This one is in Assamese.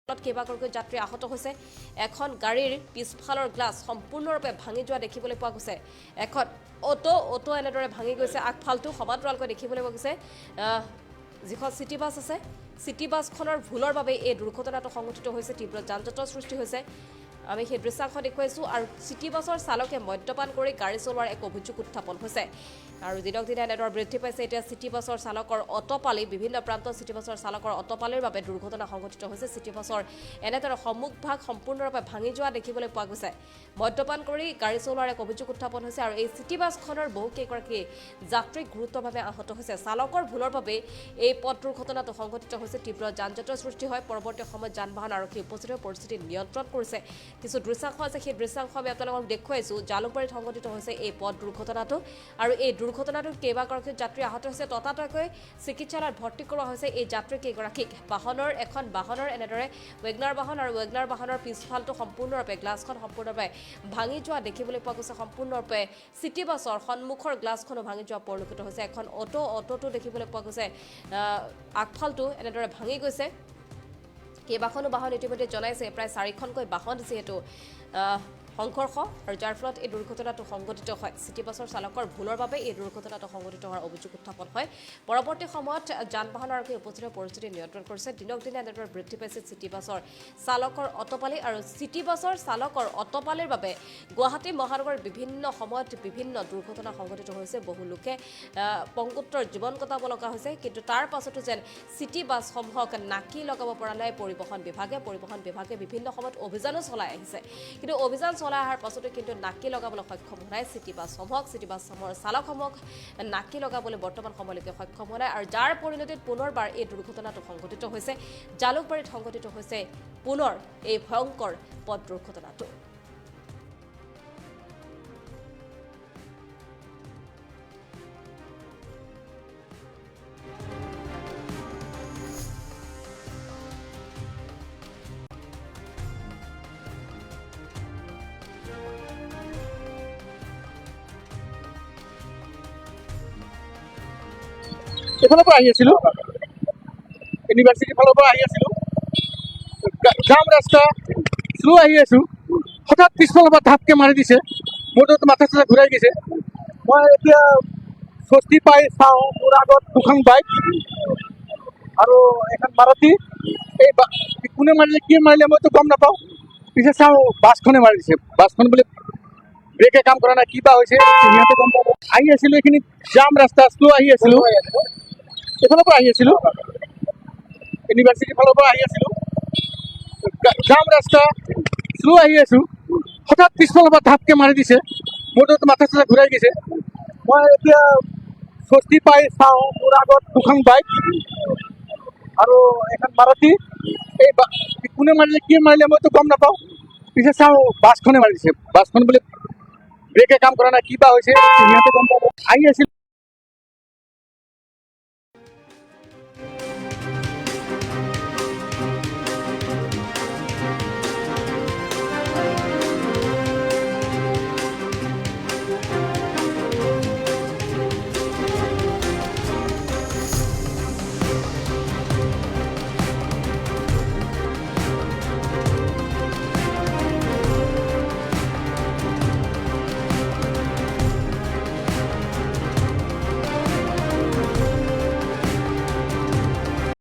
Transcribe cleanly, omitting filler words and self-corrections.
কেইবাগৰাকী যাত্ৰী আহত হৈছে। এখন গাড়ীৰ পিছফালৰ গ্লাছ সম্পূৰ্ণৰূপে ভাঙি যোৱা দেখিবলৈ পোৱা গৈছে। এখন অটো এনেদৰে ভাঙি গৈছে। আগফালটো সমান্তৰালকৈ দেখিবলৈ পোৱা গৈছে। যিখন চিটি বাছ আছে, চিটি বাছখনৰ ভুলৰ বাবে এই দুৰ্ঘটনাটো সংঘটিত হৈছে। তীব্ৰ যান-জঁটৰ সৃষ্টি হৈছে। আমি সেই দৃশ্যাংশ দেখুৱাইছোঁ। আৰু চিটি বাছৰ চালকে মদ্যপান কৰি গাড়ী চলোৱাৰ এক অভিযোগ উত্থাপন হৈছে। আৰু দিনক দিনে এনেদৰে বৃদ্ধি পাইছে। এতিয়া চিটি বাছৰ চালকৰ অটপালি, বিভিন্ন প্ৰান্তত চিটি বাছৰ চালকৰ অটপালিৰ বাবে দুৰ্ঘটনা সংঘটিত হৈছে। চিটি বাছৰ এনেদৰে সন্মুখভাগ সম্পূৰ্ণৰূপে ভাঙি যোৱা দেখিবলৈ পোৱা গৈছে। মদ্যপান কৰি গাড়ী চলোৱাৰ এক অভিযোগ উত্থাপন হৈছে। আৰু এই চিটি বাছখনৰ বহুকেইগৰাকী যাত্ৰী গুৰুতৰভাৱে আহত হৈছে। চালকৰ ভুলৰ বাবে এই পথ দুৰ্ঘটনাটো সংঘটিত হৈছে। তীব্ৰ যান-জঁটৰ সৃষ্টি হয়। পৰৱৰ্তী সময়ত যান-বাহন আৰক্ষী উপস্থিত হৈ পৰিস্থিতি নিয়ন্ত্ৰণ কৰিছে। কিছু দৃশ্যাংশ আছে, সেই দৃশ্যাংশ আমি আপোনালোকক দেখুৱাইছোঁ। জালুকবাৰীত সংঘটিত হৈছে এই পথ দুৰ্ঘটনাটো। আৰু এই দুৰ্ঘটনাটোত কেইবাগৰাকী যাত্ৰী আহত হৈছে। ততাতৈয়াকৈ চিকিৎসালয়ত ভৰ্তি কৰোৱা হৈছে এই যাত্ৰী কেইগৰাকীক। এখন বাহনৰ এনেদৰে ৱেগনাৰ বাহন, আৰু ৱেগনাৰ বাহনৰ পিছফালটো সম্পূৰ্ণৰূপে গ্লাছখন সম্পূৰ্ণৰূপে ভাঙি যোৱা দেখিবলৈ পোৱা গৈছে। সম্পূৰ্ণৰূপে চিটি বাছৰ সন্মুখৰ গ্লাছখনো ভাঙি যোৱা পৰিলক্ষিত হৈছে। এখন অটোটো দেখিবলৈ পোৱা গৈছে। আগফালটো এনেদৰে ভাঙি গৈছে। কেইবাখনো বাহন ইতিমধ্যে জনাইছে, প্ৰায় 4খনকৈ বাহন যিহেতু সংঘৰ্ষ, আৰু যাৰ ফলত এই দুৰ্ঘটনাটো সংঘটিত হয়। চিটি বাছৰ চালকৰ ভুলৰ বাবে এই দুৰ্ঘটনাটো সংঘটিত হোৱাৰ অভিযোগ উত্থাপন হয়। পৰৱৰ্তী সময়ত যান-বাহন আৰক্ষী উপস্থিত হৈ পৰিস্থিতি নিয়ন্ত্ৰণ কৰিছে। দিনক দিনে এনেদৰে বৃদ্ধি পাইছে চিটি বাছৰ চালকৰ অটপালি। আৰু চিটি বাছৰ চালকৰ অটপালিৰ বাবে গুৱাহাটী মহানগৰত বিভিন্ন সময়ত বিভিন্ন দুৰ্ঘটনা সংঘটিত হৈছে। বহু লোকে পংগুত্ৰৰ জীৱন কটাব লগা হৈছে। কিন্তু তাৰ পাছতো যেন চিটি বাছসমূহক নাকি লগাব পৰা নাই পৰিবহণ বিভাগে বিভিন্ন সময়ত অভিযানো চলাই আহিছে। কিন্তু অভিযান চলাই অহাৰ পাছতো কিন্তু নাকি লগাবলৈ সক্ষম হোৱা নাই চিটি বাছসমূহৰ চালকসমূহক নাকি লগাবলৈ বৰ্তমান সময়লৈকে সক্ষম হোৱা নাই। আৰু যাৰ পৰিণতিত পুনৰবাৰ এই দুৰ্ঘটনাটো সংঘটিত হৈছে। জালুকবাৰীত সংঘটিত হৈছে পুনৰ এই ভয়ংকৰ পথ দুৰ্ঘটনাটো। এফালৰ পৰা আহি আছিলোঁ, ইউনিভাৰ্চিটিৰ ফালৰ পৰা আহি আছিলোঁ। জাম ৰাস্তা, শ্ল' আহি আছোঁ। হঠাৎ পিছফালৰ পৰা ধাপকে মাৰি দিছে। মোৰতো মাথা-চাথা ঘূৰাই গৈছে। মই এতিয়া স্বস্তি পাই চাওঁ, মোৰ আগত দুখন বাইক আৰু এখন মাৰুতি। এই কোনে মাৰিলে, কি মাৰিলে মইতো গম নাপাওঁ। পিছে চাওঁ বাছখনে মাৰি দিছে। বাছখন বোলে ব্ৰেকে কাম কৰা নাই, কিবা হৈছে সিহঁতে গম পাব। আহি আছিলোঁ, এইখিনি জাম ৰাস্তা, শ্ল' আহি আছিলোঁ। এফালৰ পৰা আহি আছিলোঁ, ইউনিভাৰ্চিটিৰ ফালৰ পৰা আহি আছিলোঁ। জাম ৰাস্তা, শ্ল' আহি আছোঁ। হঠাৎ পিছফালৰ পৰা ধাপকে মাৰি দিছে। মোৰতো মাথা-চাথা ঘূৰাই গৈছে। মই এতিয়া স্বস্তি পাই চাওঁ, মোৰ আগত দুখন বাইক আৰু এখন মাৰুতি। এই কোনে মাৰিলে, কি মাৰিলে মইতো গম নাপাওঁ। পিছে চাওঁ বাছখনে মাৰি দিছে। বাছখন বোলে ব্ৰেকে কাম কৰা নাই, কিবা হৈছে সিহঁতে গম পাব। আহি আছিল।